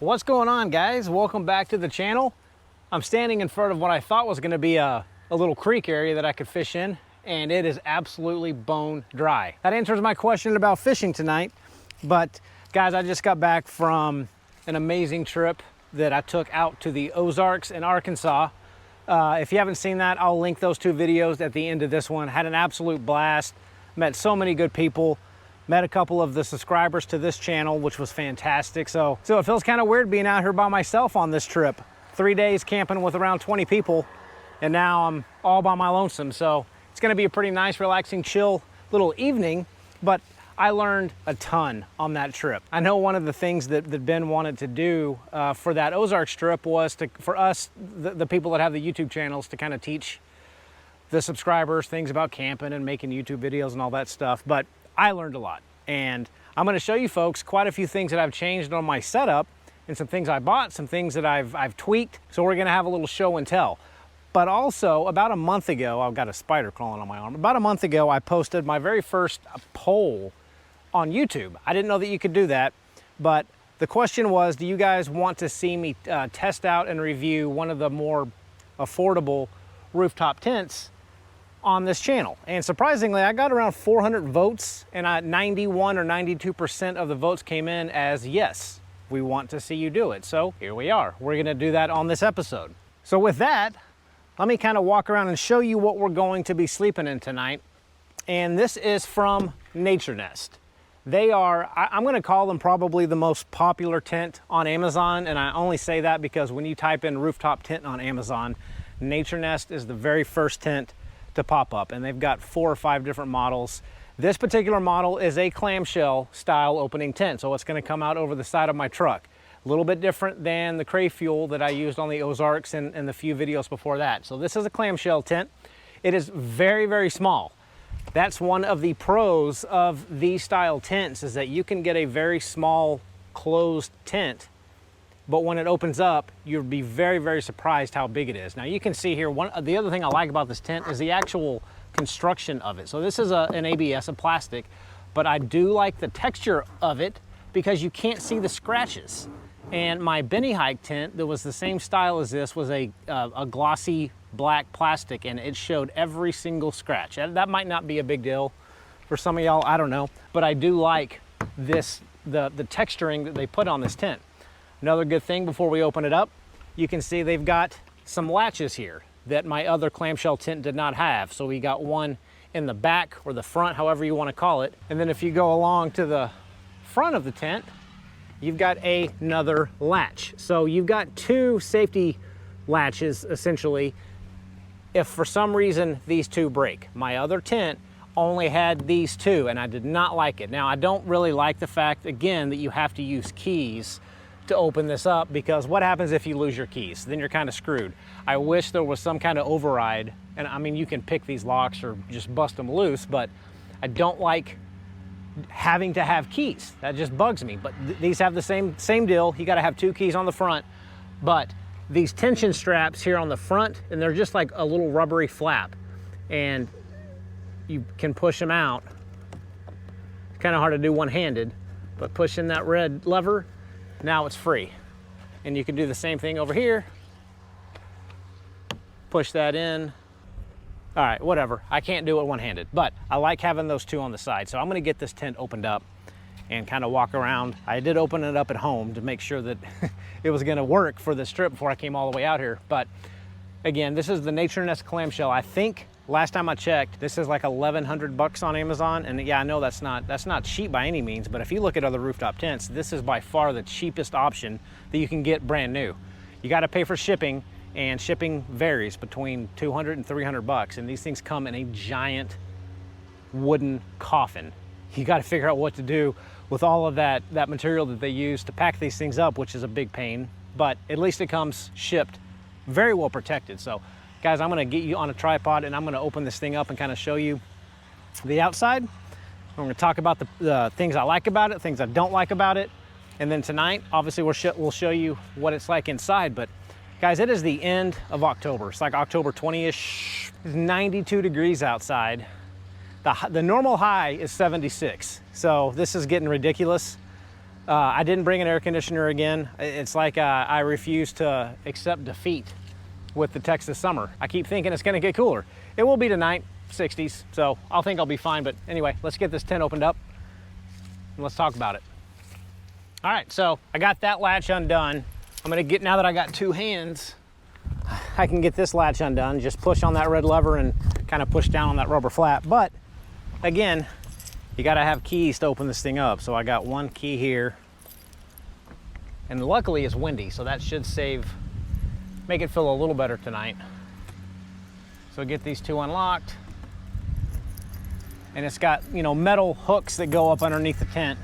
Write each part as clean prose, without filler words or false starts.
What's going on, guys? Welcome back to the channel. I'm standing in front of what I thought was going to be a little creek area that I could fish in, and it is absolutely bone dry. That answers my question about fishing tonight. But guys, I just got back from an amazing trip that I took out to the Ozarks in Arkansas. If you haven't seen that, I'll link those two videos at the end of this one. Had an absolute blast, met so many good people. Met a couple of the subscribers to this channel, which was fantastic. So it feels kind of weird being out here by myself on this trip. 3 days camping with around 20 people, and now I'm all by my lonesome. So it's gonna be a pretty nice, relaxing, chill little evening, but I learned a ton on that trip. I know one of the things that Ben wanted to do for that Ozarks trip was for us, the people that have the YouTube channels, to kind of teach the subscribers things about camping and making YouTube videos and all that stuff. But I learned a lot, and I'm going to show you folks quite a few things that I've changed on my setup, and some things I bought, some things that I've tweaked. So we're going to have a little show and tell. But also, about a month ago, I've got a spider crawling on my arm. About a month ago, I posted my very first poll on YouTube. I didn't know that you could do that, but the question was, do you guys want to see me test out and review one of the more affordable rooftop tents on this channel? And surprisingly, I got around 400 votes, and 91 or 92% of the votes came in as yes, we want to see you do it. So here we are. We're gonna do that on this episode. So with that, let me kind of walk around and show you what we're going to be sleeping in tonight. And this is from Naturenest. They are, I'm gonna call them probably the most popular tent on Amazon, and I only say that because when you type in rooftop tent on Amazon, Naturenest is the very first tent to pop up, and they've got 4 or 5 different models. This particular model is a clamshell style opening tent, so it's going to come out over the side of my truck. A little bit different than the Crave Fuel that I used on the Ozarks and the few videos before that. So this is a clamshell tent. It is very, very small. That's one of the pros of these style tents, is that you can get a very small closed tent, but when it opens up, you'll be very, very surprised how big it is. Now you can see here, the other thing I like about this tent is the actual construction of it. So this is an ABS, a plastic, but I do like the texture of it because you can't see the scratches. And my Benny Hike tent that was the same style as this was a glossy black plastic, and it showed every single scratch. That might not be a big deal for some of y'all, I don't know, but I do like this, the texturing that they put on this tent. Another good thing before we open it up, you can see they've got some latches here that my other clamshell tent did not have. So we got one in the back or the front, however you want to call it. And then if you go along to the front of the tent, you've got another latch. So you've got 2 safety latches, essentially, if for some reason these 2 break. My other tent only had these 2, and I did not like it. Now, I don't really like the fact, again, that you have to use keys to open this up, because what happens if you lose your keys? Then you're kind of screwed. I wish there was some kind of override, and I mean, you can pick these locks or just bust them loose, but I don't like having to have keys. That just bugs me. But these have the same deal. You got to have 2 keys on the front, but these tension straps here on the front, and they're just like a little rubbery flap, and you can push them out. It's kind of hard to do one-handed, but pushing that red lever, now it's free. And you can do the same thing over here. Push that in. All right, whatever. I can't do it one-handed, but I like having those 2 on the side. So I'm gonna get this tent opened up and kind of walk around. I did open it up at home to make sure that it was gonna work for this trip before I came all the way out here. But again, this is the Naturenest Clamshell. I think last time I checked, this is like 1,100 bucks on Amazon. And yeah, I know that's not cheap by any means, but if you look at other rooftop tents, this is by far the cheapest option that you can get brand new. You got to pay for shipping, and shipping varies between 200 and 300 bucks. And these things come in a giant wooden coffin. You got to figure out what to do with all of that material that they use to pack these things up, which is a big pain, but at least it comes shipped very well protected. So guys, I'm gonna get you on a tripod, and I'm gonna open this thing up and kind of show you the outside. I'm gonna talk about the things I like about it, things I don't like about it. And then tonight, obviously we'll show you what it's like inside. But guys, it is the end of October. It's like October 20-ish. It's 92 degrees outside. The normal high is 76. So this is getting ridiculous. I didn't bring an air conditioner again. It's like I refuse to accept defeat with the Texas summer. I keep thinking it's gonna get cooler. It will be tonight, 60s, so I think I'll be fine. But anyway, let's get this tent opened up and let's talk about it. All right, so I got that latch undone. I'm gonna get, now that I got two hands, I can get this latch undone. Just push on that red lever and kind of push down on that rubber flap. But again, you gotta have keys to open this thing up. So I got one key here, and luckily it's windy, so that should make it feel a little better tonight. So get these two unlocked, and it's got, you know, metal hooks that go up underneath the tent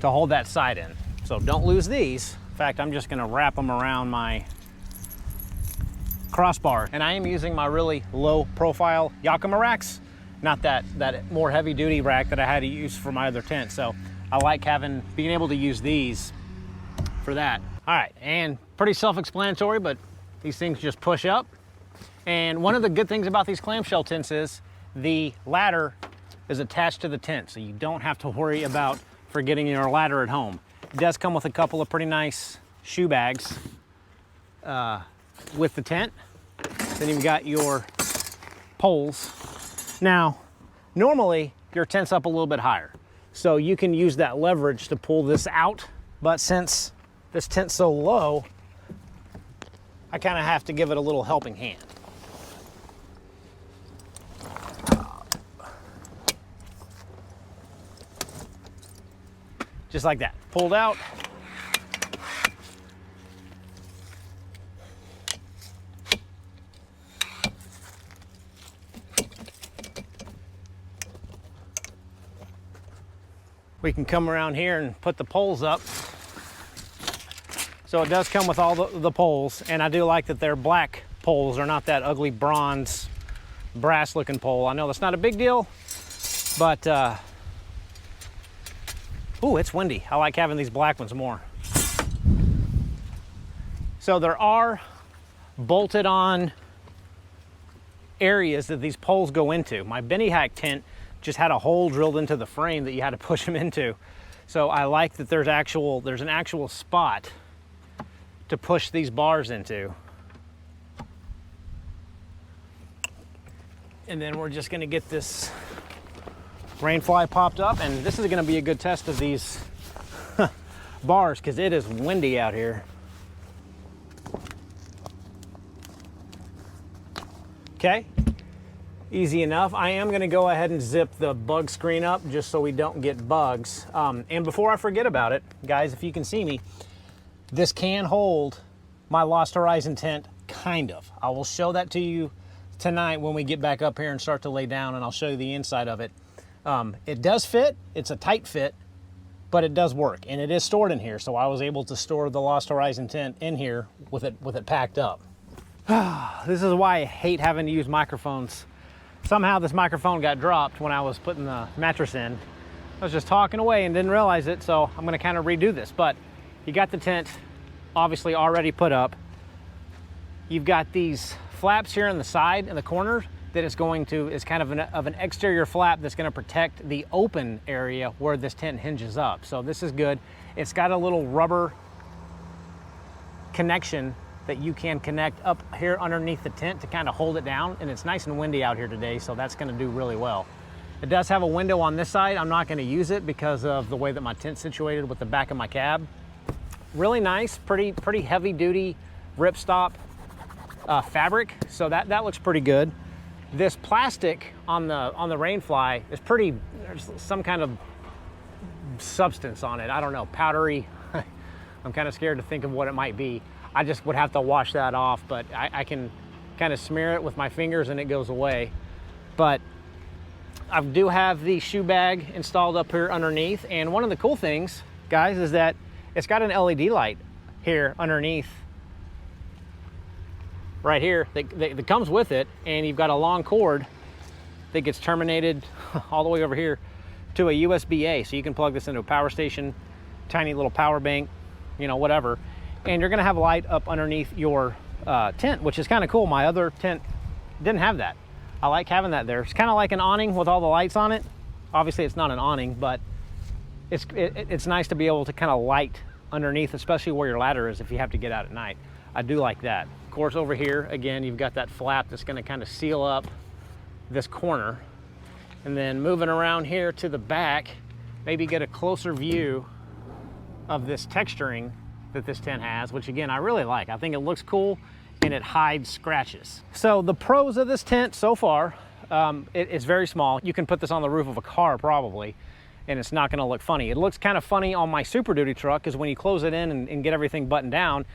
to hold that side in. So don't lose these. In fact, I'm just gonna wrap them around my crossbar. And I am using my really low profile Yakima racks, not that more heavy duty rack that I had to use for my other tent. So I like being able to use these for that. All right, and pretty self-explanatory, but these things just push up. And one of the good things about these clamshell tents is the ladder is attached to the tent, so you don't have to worry about forgetting your ladder at home. It does come with a couple of pretty nice shoe bags with the tent. Then you've got your poles. Now, normally your tent's up a little bit higher, so you can use that leverage to pull this out. But since this tent's so low, I kind of have to give it a little helping hand. Just like that, pulled out. We can come around here and put the poles up. So it does come with all the poles, and I do like that they're black poles. They're not that ugly bronze, brass looking pole. I know that's not a big deal, but ooh, it's windy. I like having these black ones more. So there are bolted on areas that these poles go into. My Benny Hack tent just had a hole drilled into the frame that you had to push them into. So I like that there's an actual spot to push these bars into. And then we're just gonna get this rainfly popped up, and this is gonna be a good test of these bars because it is windy out here. Okay, easy enough. I am gonna go ahead and zip the bug screen up just so we don't get bugs. And before I forget about it, guys, if you can see me, this can hold my Lost Horizon tent, kind of. I will show that to you tonight when we get back up here and start to lay down, and I'll show you the inside of it. It does fit, it's a tight fit, but it does work, and it is stored in here, so I was able to store the Lost Horizon tent in here with it packed up. This is why I hate having to use microphones. Somehow this microphone got dropped when I was putting the mattress in. I was just talking away and didn't realize it, so I'm gonna kind of redo this. But you got the tent obviously already put up. You've got these flaps here on the side and the corner that is kind of an exterior flap that's gonna protect the open area where this tent hinges up. So this is good. It's got a little rubber connection that you can connect up here underneath the tent to kind of hold it down, and it's nice and windy out here today, so that's gonna do really well. It does have a window on this side. I'm not gonna use it because of the way that my tent's situated with the back of my cab. Really nice, pretty heavy duty ripstop fabric, so that looks pretty good. This plastic on the rainfly is there's some kind of substance on it. I don't know, powdery. I'm kind of scared to think of what it might be. I just would have to wash that off, but I can kind of smear it with my fingers and it goes away. But I do have the shoe bag installed up here underneath, and one of the cool things, guys, is that it's got an LED light here underneath, right here, that comes with it, and you've got a long cord that gets terminated all the way over here to a USB-A, so you can plug this into a power station, tiny little power bank, you know, whatever, and you're gonna have a light up underneath your tent, which is kind of cool. My other tent didn't have that. I like having that there. It's kind of like an awning with all the lights on it. Obviously it's not an awning, but it's nice to be able to kind of light underneath, especially where your ladder is if you have to get out at night. I do like that. Of course, over here, again, you've got that flap that's gonna kind of seal up this corner. And then moving around here to the back, maybe get a closer view of this texturing that this tent has, which again, I really like. I think it looks cool and it hides scratches. So the pros of this tent so far, it's very small. You can put this on the roof of a car probably, and it's not gonna look funny. It looks kind of funny on my Super Duty truck, because when you close it in and get everything buttoned down,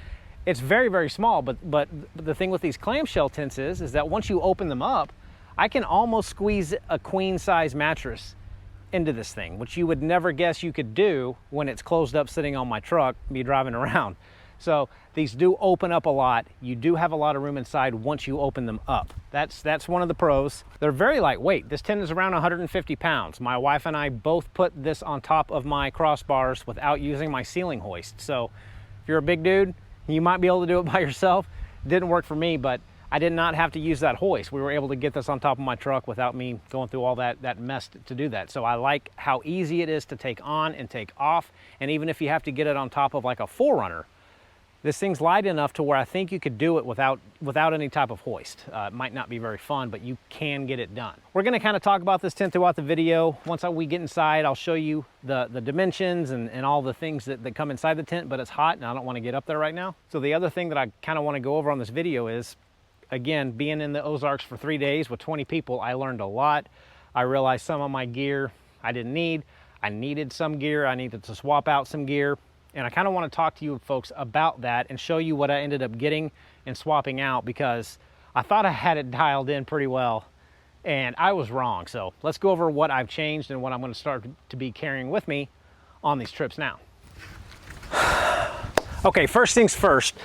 it's very, very small. But the thing with these clamshell tents is that once you open them up, I can almost squeeze a queen size mattress into this thing, which you would never guess you could do when it's closed up sitting on my truck, me driving around. So these do open up a lot. You do have a lot of room inside once you open them up. That's one of the pros. They're very lightweight. This tent is around 150 pounds. My wife and I both put this on top of my crossbars without using my ceiling hoist. So if you're a big dude, you might be able to do it by yourself. Didn't work for me, but I did not have to use that hoist. We were able to get this on top of my truck without me going through all that mess to do that. So I like how easy it is to take on and take off. And even if you have to get it on top of like a 4Runner, this thing's light enough to where I think you could do it without any type of hoist. It might not be very fun, but you can get it done. We're gonna kind of talk about this tent throughout the video. Once we get inside, I'll show you the dimensions and all the things that come inside the tent, but it's hot and I don't wanna get up there right now. So the other thing that I kind of wanna go over on this video is, again, being in the Ozarks for 3 days with 20 people, I learned a lot. I realized some of my gear I didn't need. I needed some gear. I needed to swap out some gear. And I kind of want to talk to you folks about that and show you what I ended up getting and swapping out, because I thought I had it dialed in pretty well and I was wrong. So let's go over what I've changed and what I'm going to start to be carrying with me on these trips now. Okay, first things first.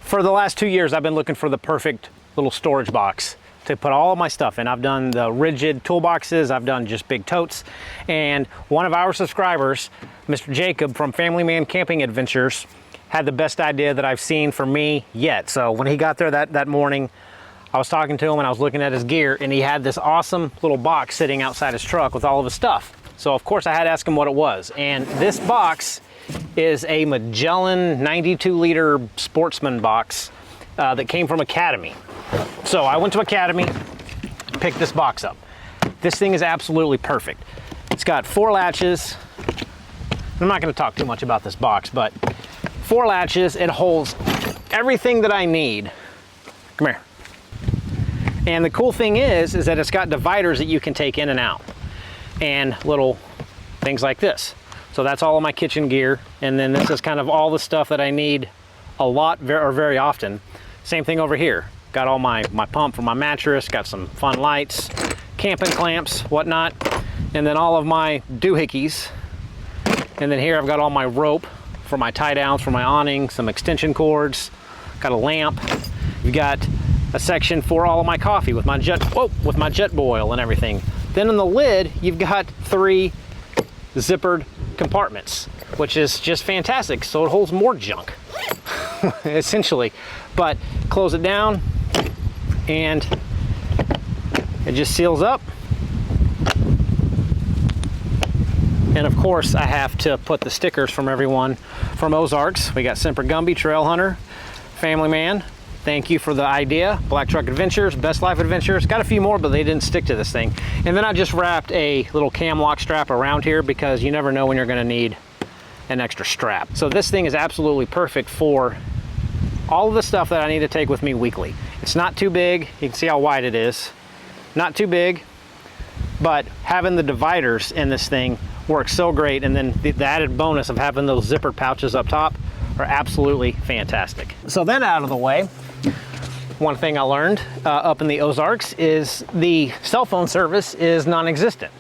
For the last 2 years, I've been looking for the perfect little storage box to put all of my stuff in. I've done the rigid toolboxes, I've done just big totes, and one of our subscribers, Mr. Jacob from Family Man Camping Adventures, had the best idea that I've seen for me yet. So when he got there that morning, I was talking to him and I was looking at his gear, and he had this awesome little box sitting outside his truck with all of his stuff. So of course I had to ask him what it was. And this box is a Magellan 92-liter Sportsman box that came from Academy. So I went to Academy, picked this box up. This thing is absolutely perfect. It's got 4 latches. I'm not going to talk too much about this box, but 4 latches. It holds everything that I need. Come here. And the cool thing is that it's got dividers that you can take in and out, and little things like this. So that's all of my kitchen gear. And then this is kind of all the stuff that I need a lot or very often. Same thing over here. Got all my pump for my mattress, got some fun lights, camping clamps, whatnot, and then all of my doohickeys. And then here I've got all my rope for my tie downs, for my awning, some extension cords, got a lamp. You've got a section for all of my coffee with my jet boil and everything. Then in the lid, you've got 3 zippered compartments, which is just fantastic. So it holds more junk, essentially. But close it down and it just seals up. And of course I have to put the stickers from everyone from Ozarks. We got Semper Gumby, Trail Hunter, Family Man, thank you for the idea, Black Truck Adventures, Best Life Adventures, got a few more, but they didn't stick to this thing. And then I just wrapped a little cam lock strap around here, because you never know when you're gonna need an extra strap. So this thing is absolutely perfect for all of the stuff that I need to take with me weekly. It's not too big. You can see how wide it is. Not too big, but having the dividers in this thing works so great. And then the added bonus of having those zippered pouches up top are absolutely fantastic. So then out of the way, one thing I learned up in the Ozarks is the cell phone service is non-existent.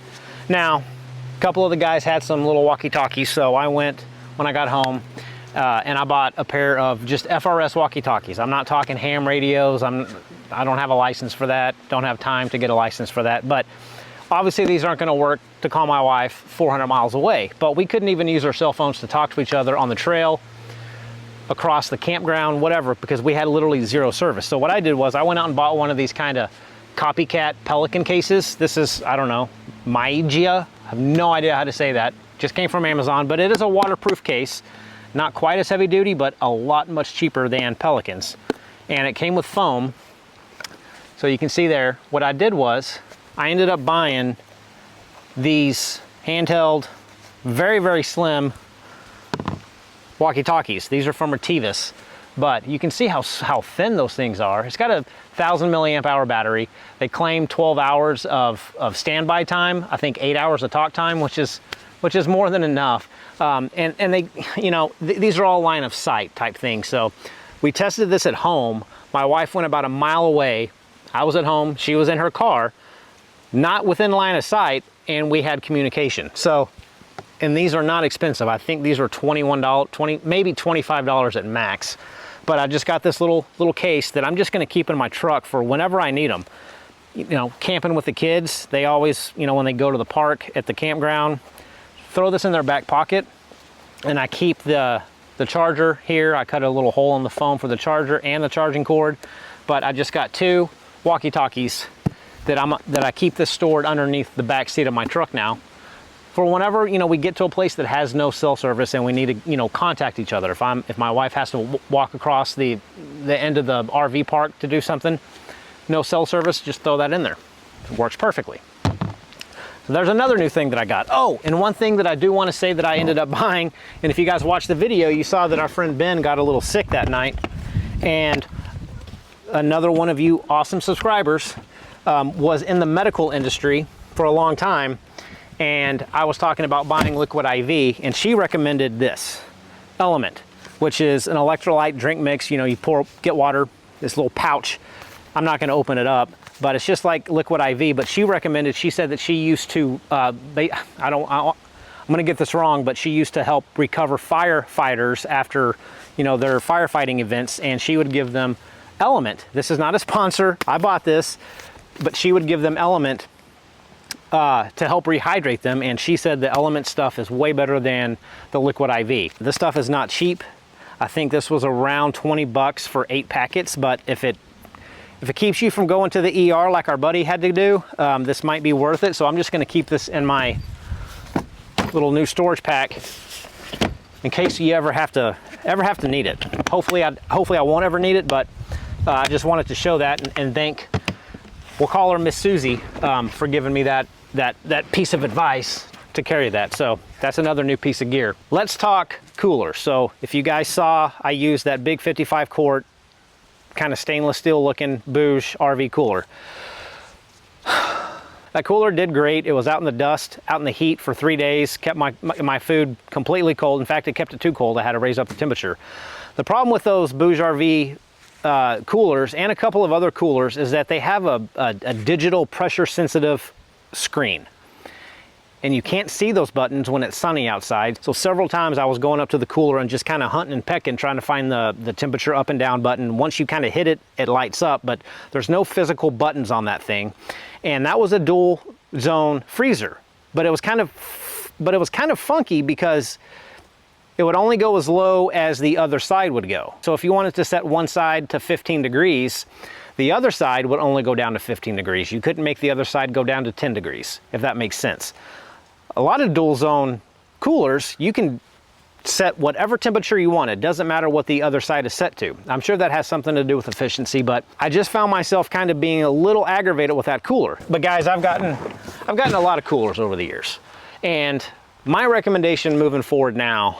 Now, a couple of the guys had some little walkie-talkies, so I went when I got home and I bought a pair of just FRS walkie-talkies. I'm not talking ham radios. I don't have a license for that. Don't have time to get a license for that. But obviously these aren't going to work to call my wife 400 miles away. But we couldn't even use our cell phones to talk to each other on the trail, across the campground, whatever, because we had literally zero service. So what I did was I went out and bought one of these kind of copycat Pelican cases. This is, I don't know, Meijia. I have no idea how to say that. just came from Amazon, but it is a waterproof case. Not quite as heavy duty, but a lot much cheaper than Pelicans. And it came with foam. So you can see there, what I did was, I ended up buying these handheld, very, very slim walkie-talkies. These are from Devos, but you can see how thin those things are. It's got a 1,000 milliamp hour battery. They claim 12 hours of standby time. I think 8 hours of talk time, which is more than enough. And they, you know, these are all line of sight type things. So we tested this at home. My wife went about a mile away. I was at home. She was in her car, not within line of sight, and we had communication. So, and these are not expensive. I think these are $21, maybe $25 at max. But I just got this little case that I'm just gonna keep in my truck for whenever I need them. You know, camping with the kids, they always, you know, when they go to the park at the campground, throw this in their back pocket, and I keep the charger here. I cut a little hole in the foam for the charger and the charging cord. But I just got 2 walkie-talkies that I keep this stored underneath the back seat of my truck now, for whenever, you know, we get to a place that has no cell service and we need to, you know, contact each other. If my wife has to walk across the end of the RV park to do something, no cell service, just throw that in there. It works perfectly. So there's another new thing that I got. Oh, and one thing that I do want to say that I ended up buying, and if you guys watched the video, you saw that our friend Ben got a little sick that night, and another one of you awesome subscribers was in the medical industry for a long time, and I was talking about buying liquid IV, and she recommended this LMNT, which is an electrolyte drink mix. You know, you get water, this little pouch. I'm not going to open it up, but it's just like liquid IV. But she recommended, she said that she used to, I'm going to get this wrong, but she used to help recover firefighters after, you know, their firefighting events, and she would give them LMNT. This is not a sponsor. I bought this, but she would give them LMNT to help rehydrate them, and she said the LMNT stuff is way better than the liquid IV. This stuff is not cheap. I think this was around 20 bucks for 8 packets, but if it keeps you from going to the ER like our buddy had to do, this might be worth it. So I'm just going to keep this in my little new storage pack in case you ever have to need it. Hopefully I won't ever need it, but I just wanted to show that and thank, we'll call her Miss Susie, for giving me that piece of advice to carry that. So that's another new piece of gear. Let's talk cooler. So if you guys saw, I used that big 55 quart kind of stainless steel looking Bouge RV cooler. That cooler did great. It was out in the dust, out in the heat for 3 days, kept my food completely cold. In fact, it kept it too cold. I had to raise up the temperature. The problem with those Bouge RV coolers and a couple of other coolers is that they have a digital pressure sensitive screen, and you can't see those buttons when it's sunny outside. So several times I was going up to the cooler and just kind of hunting and pecking, trying to find the temperature up and down button. Once you kind of hit it, it lights up, but there's no physical buttons on that thing. And that was a dual zone freezer, but it was kind of funky because it would only go as low as the other side would go. So if you wanted to set one side to 15 degrees, the other side would only go down to 15 degrees. You couldn't make the other side go down to 10 degrees, if that makes sense. A lot of dual zone coolers, you can set whatever temperature you want. It doesn't matter what the other side is set to. I'm sure that has something to do with efficiency, but I just found myself kind of being a little aggravated with that cooler. But guys, I've gotten a lot of coolers over the years, and my recommendation moving forward now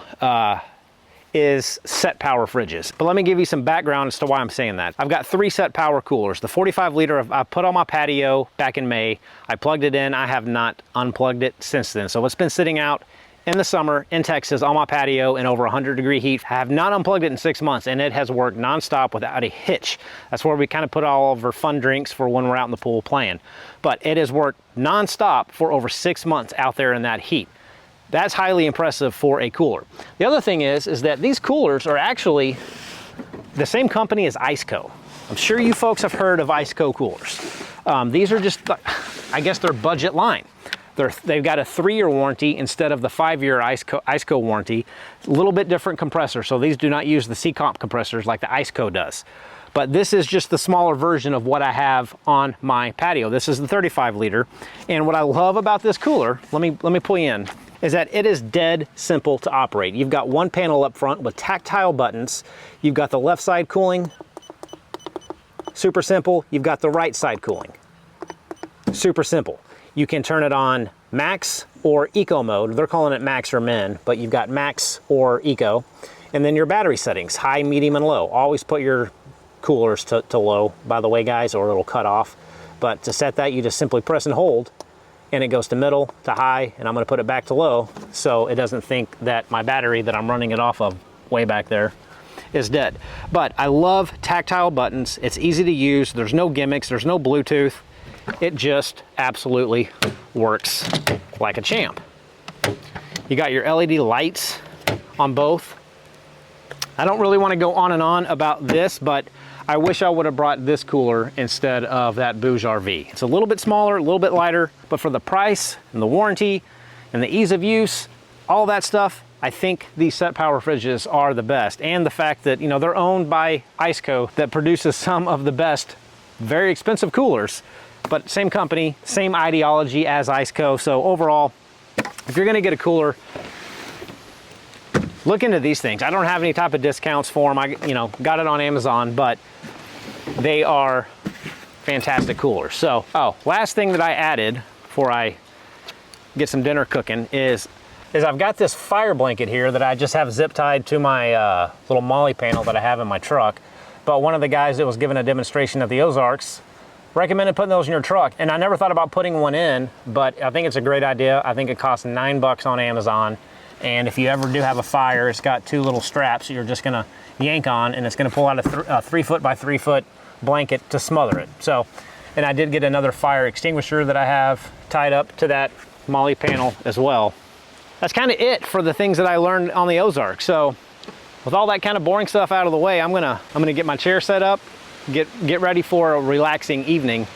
is SetPower fridges. But let me give you some background as to why I'm saying that. I've got 3 SetPower coolers. The 45 liter I put on my patio back in May. I plugged it in. I have not unplugged it since then. So it's been sitting out in the summer in Texas on my patio in over 100-degree heat. I have not unplugged it in 6 months, and it has worked nonstop without a hitch. That's where we kind of put all of our fun drinks for when we're out in the pool playing. But it has worked nonstop for over 6 months out there in that heat. That's highly impressive for a cooler. The other thing is that these coolers are actually the same company as Iceco. I'm sure you folks have heard of Iceco coolers. These are just, I guess, their budget line. They've got a 3-year warranty instead of the 5-year Iceco warranty. A little bit different compressor, so these do not use the C-Comp compressors like the Iceco does. But this is just the smaller version of what I have on my patio. This is the 35 liter. And what I love about this cooler, let me pull you in. is that it is dead simple to operate. You've got one panel up front with tactile buttons. You've got the left side cooling, super simple. You've got the right side cooling, super simple. You can turn it on max or eco mode. They're calling it max or min, but you've got max or eco. And then your battery settings, high, medium, and low. Always put your coolers to low, by the way, guys, or it'll cut off. But to set that, you just simply press and hold, and it goes to middle, to high, and I'm gonna put it back to low so it doesn't think that my battery that I'm running it off of way back there is dead. But I love tactile buttons. It's easy to use. There's no gimmicks. There's no Bluetooth. It just absolutely works like a champ. You got your LED lights on both. I don't really want to go on and on about this, but I wish I would have brought this cooler instead of that Bouge RV. It's a little bit smaller, a little bit lighter, but for the price and the warranty and the ease of use, all that stuff, I think these SetPower fridges are the best. And the fact that, you know, they're owned by Iceco that produces some of the best, very expensive coolers, but same company, same ideology as Iceco. So overall, if you're gonna get a cooler, look into these things. I don't have any type of discounts for them. I, you know, got it on Amazon, but they are fantastic coolers. So, last thing that I added before I get some dinner cooking is I've got this fire blanket here that I just have zip tied to my little molly panel that I have in my truck. But one of the guys that was giving a demonstration at the Ozarks recommended putting those in your truck. And I never thought about putting one in, but I think it's a great idea. I think it costs $9 on Amazon. And if you ever do have a fire, it's got two little straps you're just gonna yank on, and it's gonna pull out a 3 foot by 3 foot blanket to smother it. So, and I did get another fire extinguisher that I have tied up to that molly panel as well. That's kind of it for the things that I learned on the Ozark. So with all that kind of boring stuff out of the way, I'm gonna get my chair set up, get ready for a relaxing evening,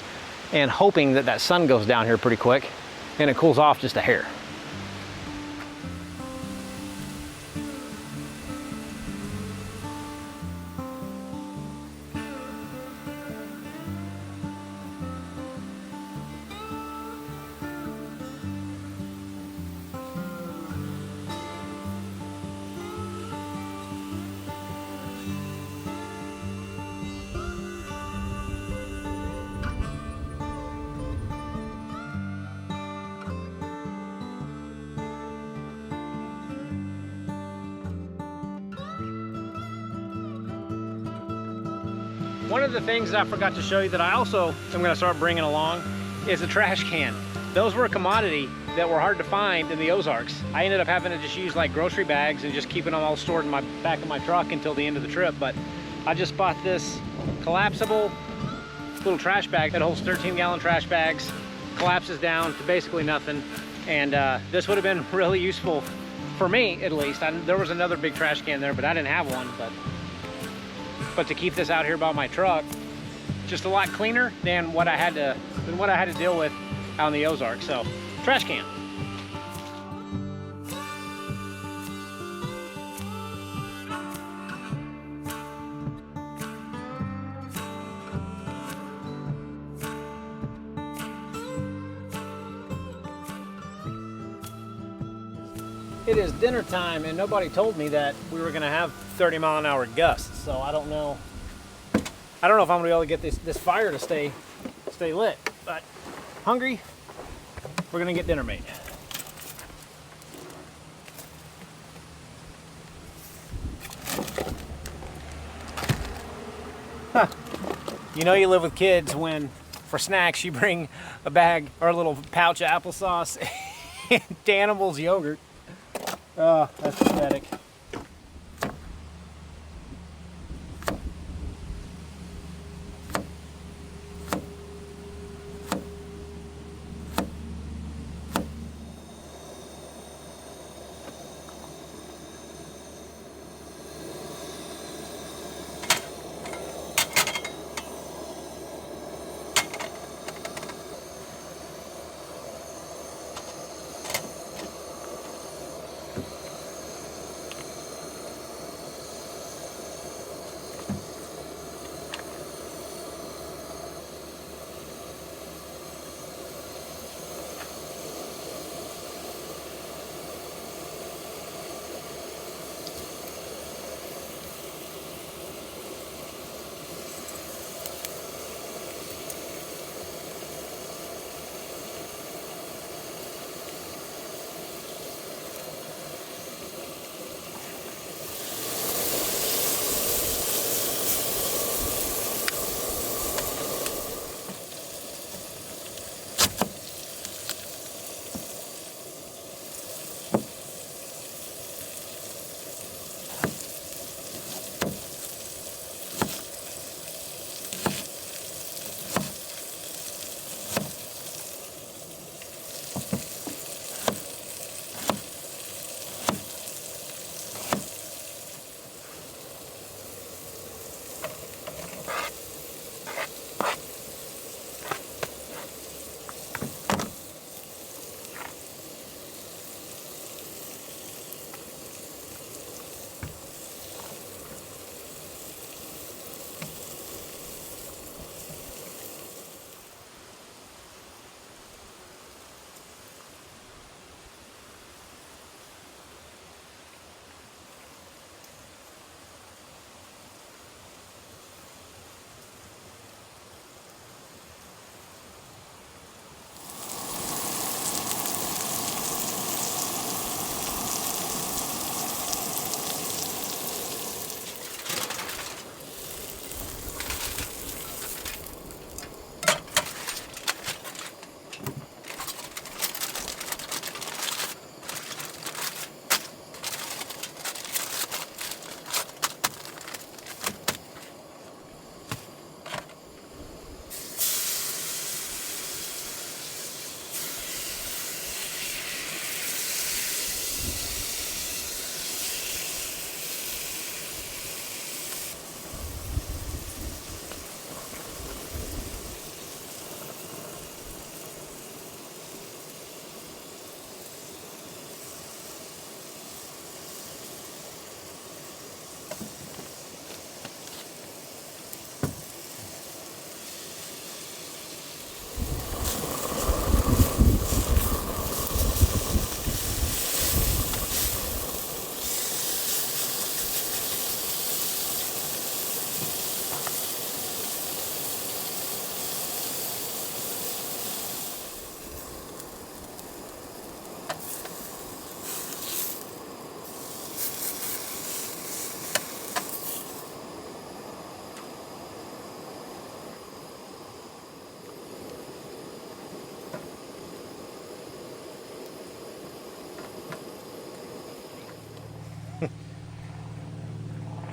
and hoping that that sun goes down here pretty quick and it cools off just a hair. One of the things that I forgot to show you that I also am gonna start bringing along is a trash can. Those were a commodity that were hard to find in the Ozarks. I ended up having to just use like grocery bags and just keeping them all stored in my back of my truck until the end of the trip. But I just bought this collapsible little trash bag that holds 13-gallon trash bags, collapses down to basically nothing. And this would have been really useful for me, at least. There was another big trash can there, but I didn't have one. But to keep this out here by my truck, just a lot cleaner than what I had to deal with out in the Ozarks. So, trash can. It is dinner time, and nobody told me that we were gonna have 30-mile-an-hour gusts. So I don't know if I'm gonna be able to get this fire to stay lit. But hungry, we're gonna get dinner made. Huh. You know you live with kids when, for snacks, you bring a bag or a little pouch of applesauce and Danimals yogurt. Oh, that's pathetic.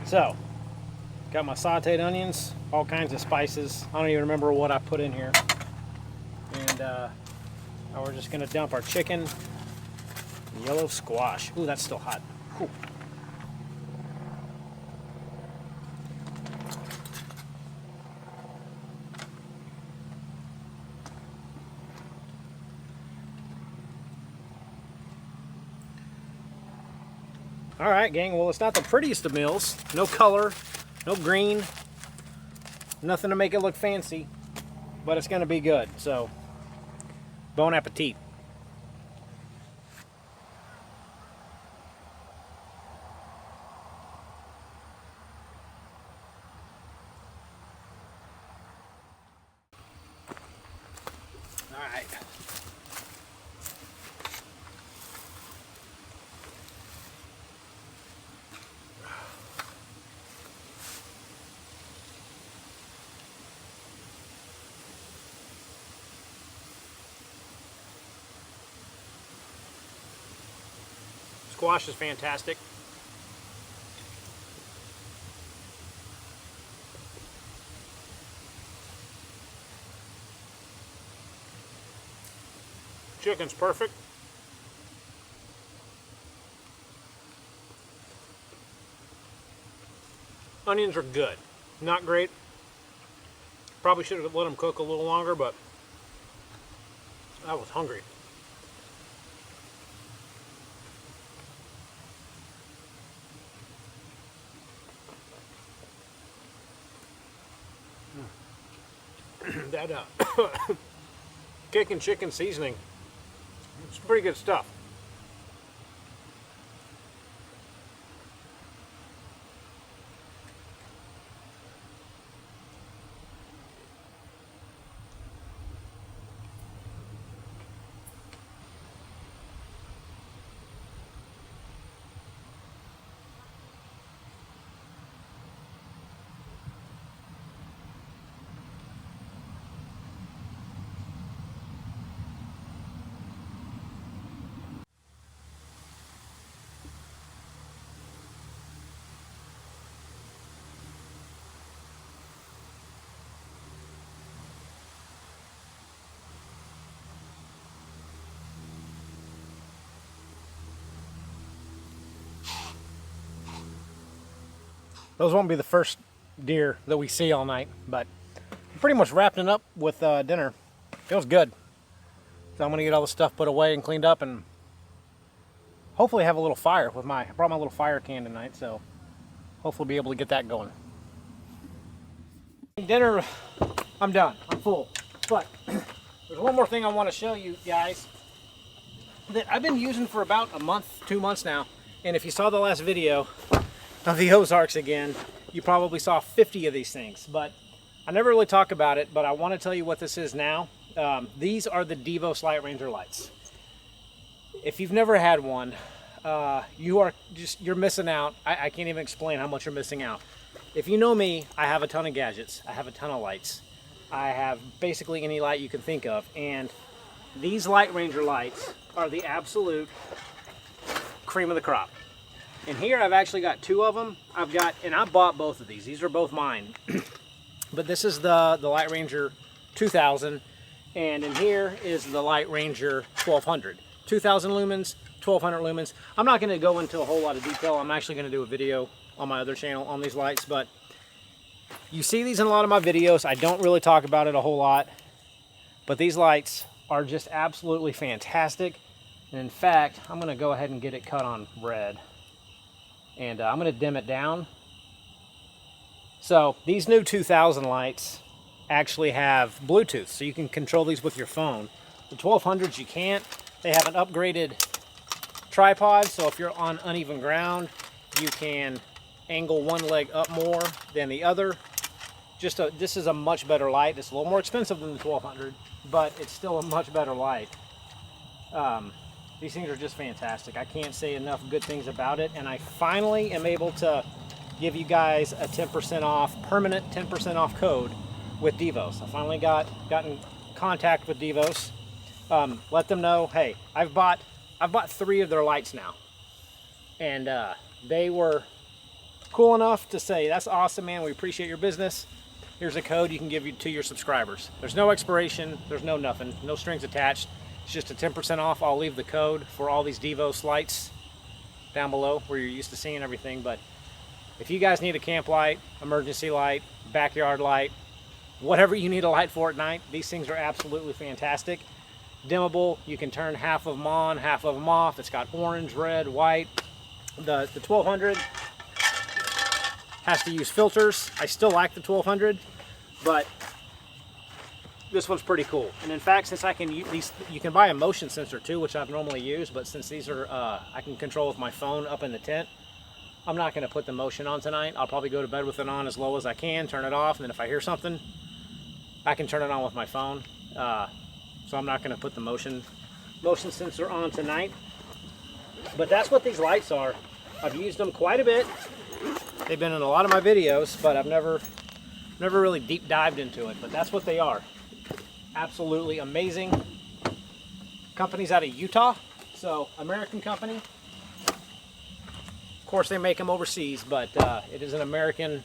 So, got my sauteed onions, all kinds of spices. I don't even remember what I put in here. And now we're just gonna dump our chicken, yellow squash. Ooh, that's still hot. Ooh. All right, gang, well, it's not the prettiest of meals. No color, no green, nothing to make it look fancy, but it's gonna be good, so bon appetit. All right. Squash is fantastic. Chicken's perfect. Onions are good. Not great. Probably should have let them cook a little longer, but I was hungry. That kicking chicken seasoning, it's pretty good stuff. Those won't be the first deer that we see all night, but I'm pretty much wrapping it up with dinner. Feels good. So I'm gonna get all the stuff put away and cleaned up and hopefully have a little fire with I brought my little fire can tonight, so hopefully be able to get that going. Dinner, I'm done, I'm full. But there's one more thing I wanna show you guys that I've been using for about a month, 2 months now. And if you saw the last video of the Ozarks again, you probably saw 50 of these things, but I never really talk about it, but I want to tell you what this is now. These are the Devos Lightranger lights. If you've never had one, you're missing out. I can't even explain how much you're missing out. If you know me, I have a ton of gadgets. I have a ton of lights. I have basically any light you can think of, and these Lightranger lights are the absolute cream of the crop. And here I've actually got 2 of them. And I bought both of these. These are both mine. But this is the Lightranger 2000, and in here is the Lightranger 1200. 2000 lumens, 1200 lumens. I'm not going to go into a whole lot of detail. I'm actually going to do a video on my other channel on these lights, but you see these in a lot of my videos. I don't really talk about it a whole lot, but these lights are just absolutely fantastic. And in fact, I'm going to go ahead and get it cut on red. And I'm going to dim it down. So these new 2000 lights actually have Bluetooth, so you can control these with your phone. The 1200s you can't. They have an upgraded tripod, so if you're on uneven ground, you can angle one leg up more than the other. This is a much better light. It's a little more expensive than the 1200, but it's still a much better light. These things are just fantastic. I can't say enough good things about it, and I finally am able to give you guys a 10% off, permanent 10% off code with Devos. I finally got in contact with Devos. Let them know, hey, I've bought 3 of their lights now, and they were cool enough to say, that's awesome, man, we appreciate your business. Here's a code you can give to your subscribers. There's no expiration, there's no nothing, no strings attached. It's just a 10% off. I'll leave the code for all these Devos lights down below where you're used to seeing everything. But if you guys need a camp light, emergency light, backyard light, whatever you need a light for at night, these things are absolutely fantastic. Dimmable, you can turn half of them on, half of them off. It's got orange, red, white. The 1200 has to use filters. I still like the 1200, but this one's pretty cool. And in fact, since I can use these, you can buy a motion sensor too, which I've normally used, but since these are, I can control with my phone up in the tent, I'm not gonna put the motion on tonight. I'll probably go to bed with it on as low as I can, turn it off, and then if I hear something, I can turn it on with my phone. So I'm not gonna put the motion sensor on tonight. But that's what these lights are. I've used them quite a bit. They've been in a lot of my videos, but I've never really deep dived into it, but that's what they are. Absolutely amazing. Company's out of Utah, so American company. Of course, they make them overseas, but it is an American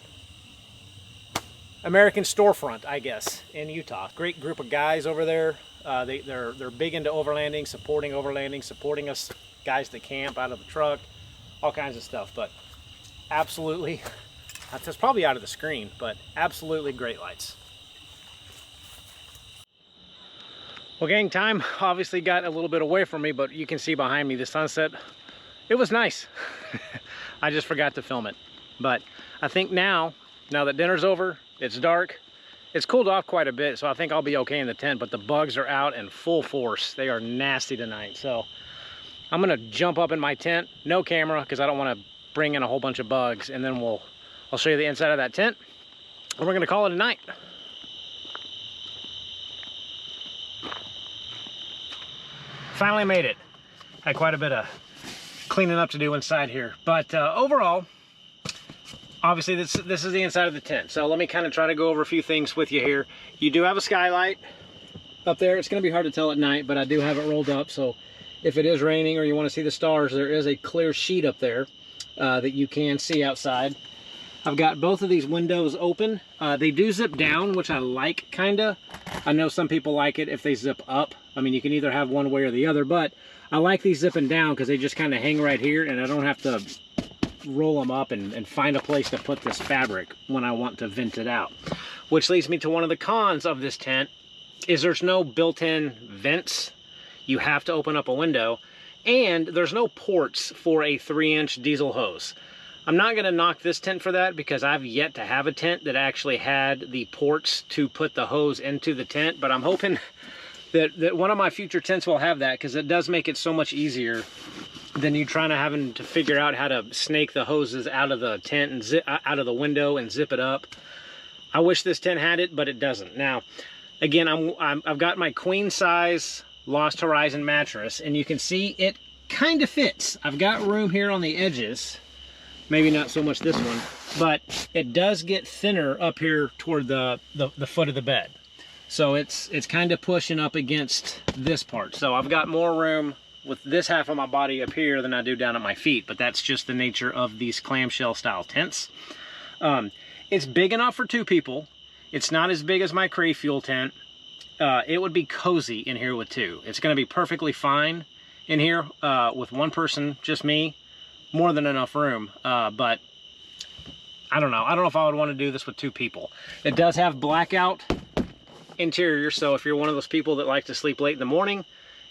storefront, I guess, in Utah. Great group of guys over there. They're big into overlanding, supporting us guys that camp out of the truck, all kinds of stuff. But absolutely, that's probably out of the screen, but absolutely great lights. Well, gang, time obviously got a little bit away from me, but you can see behind me the sunset. It was nice. I just forgot to film it. But I think now that dinner's over, it's dark, it's cooled off quite a bit, so I think I'll be okay in the tent, but the bugs are out in full force. They are nasty tonight. So I'm gonna jump up in my tent, no camera, because I don't want to bring in a whole bunch of bugs, and then I'll show you the inside of that tent, and we're gonna call it a night. Finally made it. Had quite a bit of cleaning up to do inside here, but overall, obviously this is the inside of the tent. So let me kind of try to go over a few things with you here. You do have a skylight up there. It's going to be hard to tell at night, but I do have it rolled up, so if it is raining or you want to see the stars, there is a clear sheet up there that you can see outside. I've got both of these windows open. They do zip down, which I like, kinda. I know some people like it if they zip up. I mean, you can either have one way or the other, but I like these zipping down because they just kind of hang right here, and I don't have to roll them up and find a place to put this fabric when I want to vent it out. Which leads me to one of the cons of this tent, is there's no built-in vents. You have to open up a window, and there's no ports for a 3-inch diesel hose. I'm not going to knock this tent for that, because I've yet to have a tent that actually had the ports to put the hose into the tent, but I'm hoping that one of my future tents will have that, because it does make it so much easier than you having to figure out how to snake the hoses out of the tent and zip out of the window and zip it up. I wish this tent had it, but it doesn't. Now, again, I've got my queen size Lost Horizon mattress, and you can see it kind of fits. I've got room here on the edges, maybe not so much this one, but it does get thinner up here toward the foot of the bed. So it's kind of pushing up against this part. So I've got more room with this half of my body up here than I do down at my feet, but that's just the nature of these clamshell style tents. It's big enough for 2 people. It's not as big as my Crave Fuel tent. It would be cozy in here with 2. It's going to be perfectly fine in here with 1 person, just me. More than enough room, but I don't know. I don't know if I would want to do this with 2 people. It does have blackout interior, so if you're one of those people that like to sleep late in the morning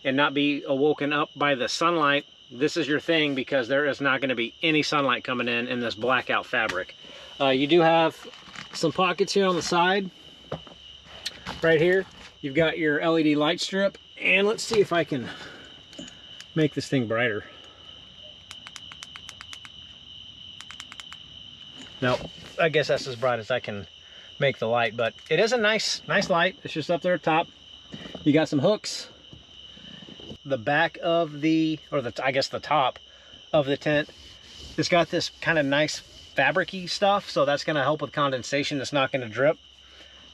and not be awoken up by the sunlight, this is your thing, because there is not going to be any sunlight coming in this blackout fabric. You do have some pockets here on the side. Right here, you've got your LED light strip, and let's see if I can make this thing brighter. No, I guess that's as bright as I can make the light, but it is a nice light. It's just up there at top. You got some hooks. The back of I guess the top of the tent, it's got this kind of nice fabric-y stuff, so that's going to help with condensation. It's not going to drip.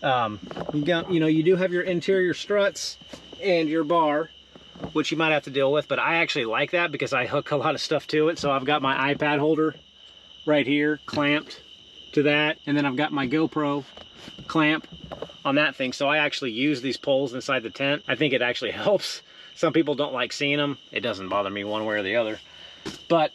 You do have your interior struts and your bar, which you might have to deal with, but I actually like that because I hook a lot of stuff to it. So I've got my iPad holder right here clamped to that, and then I've got my GoPro clamp on that thing. So I actually use these poles inside the tent. I think it actually helps. Some people don't like seeing them. It doesn't bother me one way or the other. But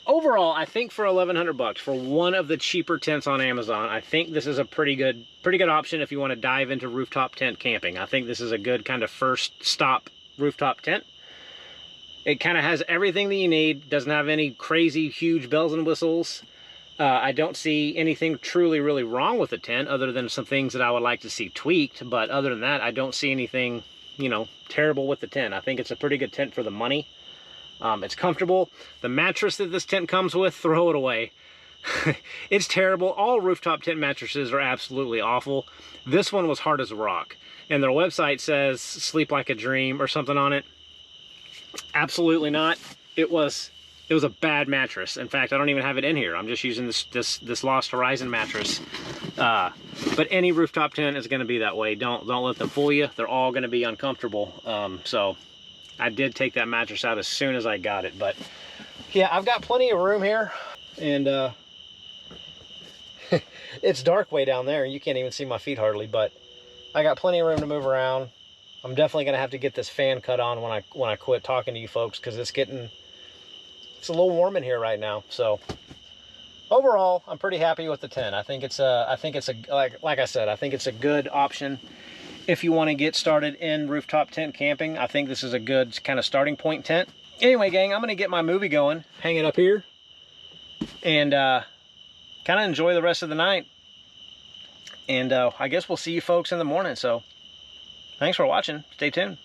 overall, I think for 1,100 bucks for one of the cheaper tents on Amazon, I think this is a pretty good option if you want to dive into rooftop tent camping. I think this is a good kind of first stop rooftop tent. It kind of has everything that you need. Doesn't have any crazy huge bells and whistles. I don't see anything truly really wrong with the tent other than some things that I would like to see tweaked. But other than that, I don't see anything, you know, terrible with the tent. I think it's a pretty good tent for the money. It's comfortable. The mattress that this tent comes with, throw it away. It's terrible. All rooftop tent mattresses are absolutely awful. This one was hard as a rock. And their website says sleep like a dream or something on it. Absolutely not. It was a bad mattress. In fact, I don't even have it in here. I'm just using this Lost Horizon mattress. But any rooftop tent is going to be that way. Don't let them fool you. They're all going to be uncomfortable. So I did take that mattress out as soon as I got it. But yeah, I've got plenty of room here, and it's dark way down there. You can't even see my feet hardly, but I got plenty of room to move around. I'm definitely going to have to get this fan cut on when I quit talking to you folks, because it's a little warm in here right now. So overall, I'm pretty happy with the tent. I think it's like I said, I think it's a good option if you want to get started in rooftop tent camping. I think this is a good kind of starting point tent. Anyway, gang, I'm going to get my movie going, hang it up here, and kind of enjoy the rest of the night. And I guess we'll see you folks in the morning. So thanks for watching. Stay tuned.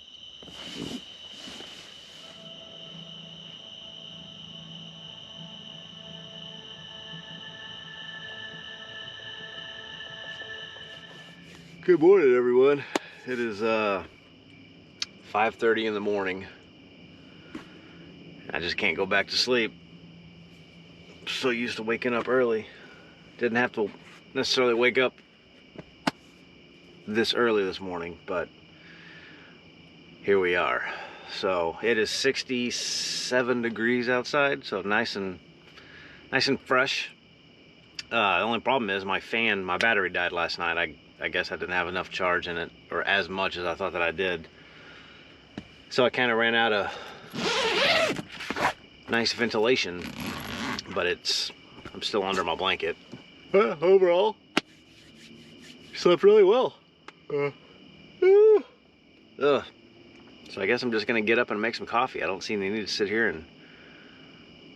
Good morning, everyone. It is 5:30 in the morning. I just can't go back to sleep. I'm so used to waking up early. Didn't have to necessarily wake up this early this morning, but here we are. So it is 67 degrees outside, so nice and fresh. The only problem is my battery died last night. I guess I didn't have enough charge in it, or as much as I thought that I did. So I kind of ran out of nice ventilation, but I'm still under my blanket. Overall, slept really well. So I guess I'm just gonna get up and make some coffee. I don't see any need to sit here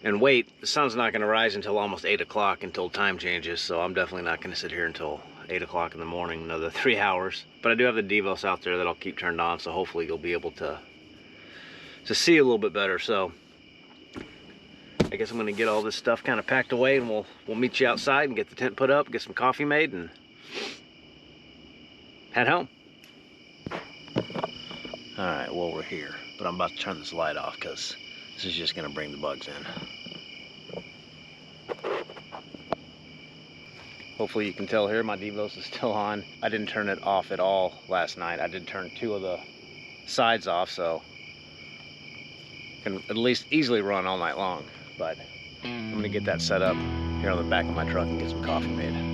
and wait. The sun's not gonna rise until almost 8 o'clock until time changes, so I'm definitely not gonna sit here until 8 o'clock in the morning, another 3 hours. But I do have the Devos out there that I'll keep turned on, so hopefully you'll be able to see a little bit better. So I guess I'm gonna get all this stuff kind of packed away, and we'll meet you outside and get the tent put up, get some coffee made, and head home. All right, well, we're here, but I'm about to turn this light off because this is just gonna bring the bugs in. Hopefully you can tell here my Devos is still on. I didn't turn it off at all last night. I did turn 2 of the sides off, so can at least easily run all night long. But I'm gonna get that set up here on the back of my truck and get some coffee made.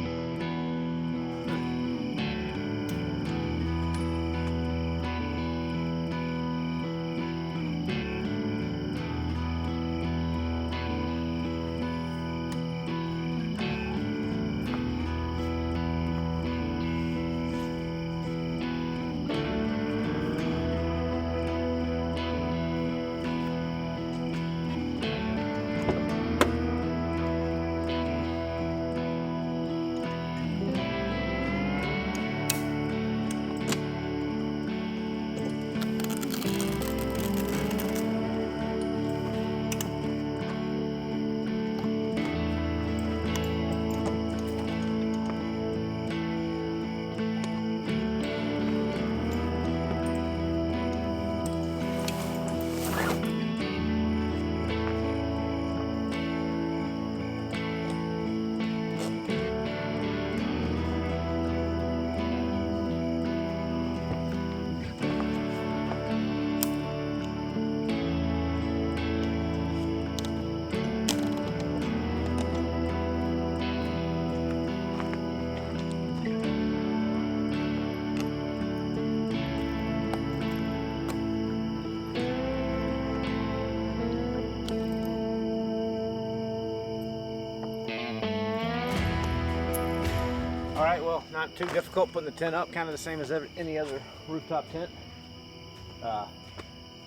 All right, well, not too difficult putting the tent up, kind of the same as any other rooftop tent.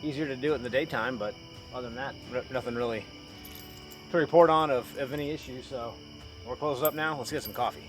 Easier to do it in the daytime, but other than that, nothing really to report on of any issues. So we're closed up now. Let's get some coffee.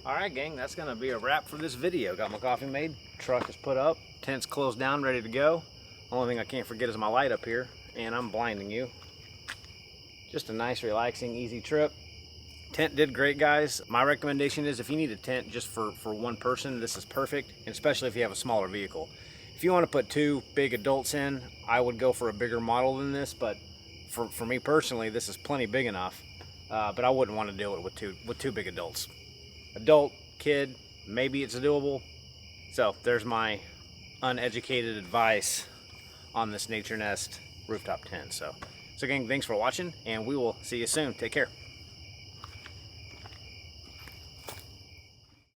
Alright gang, that's gonna be a wrap for this video. Got my coffee made, truck is put up, tent's closed down, ready to go. Only thing I can't forget is my light up here, and I'm blinding you. Just a nice, relaxing, easy trip. Tent did great, guys. My recommendation is if you need a tent just for one person, this is perfect, and especially if you have a smaller vehicle. If you want to put 2 big adults in, I would go for a bigger model than this, but for me personally, this is plenty big enough. But I wouldn't want to do it with two big adults. Adult, kid, maybe it's doable. So there's my uneducated advice on this Naturenest rooftop tent. So gang, thanks for watching, and we will see you soon. Take care.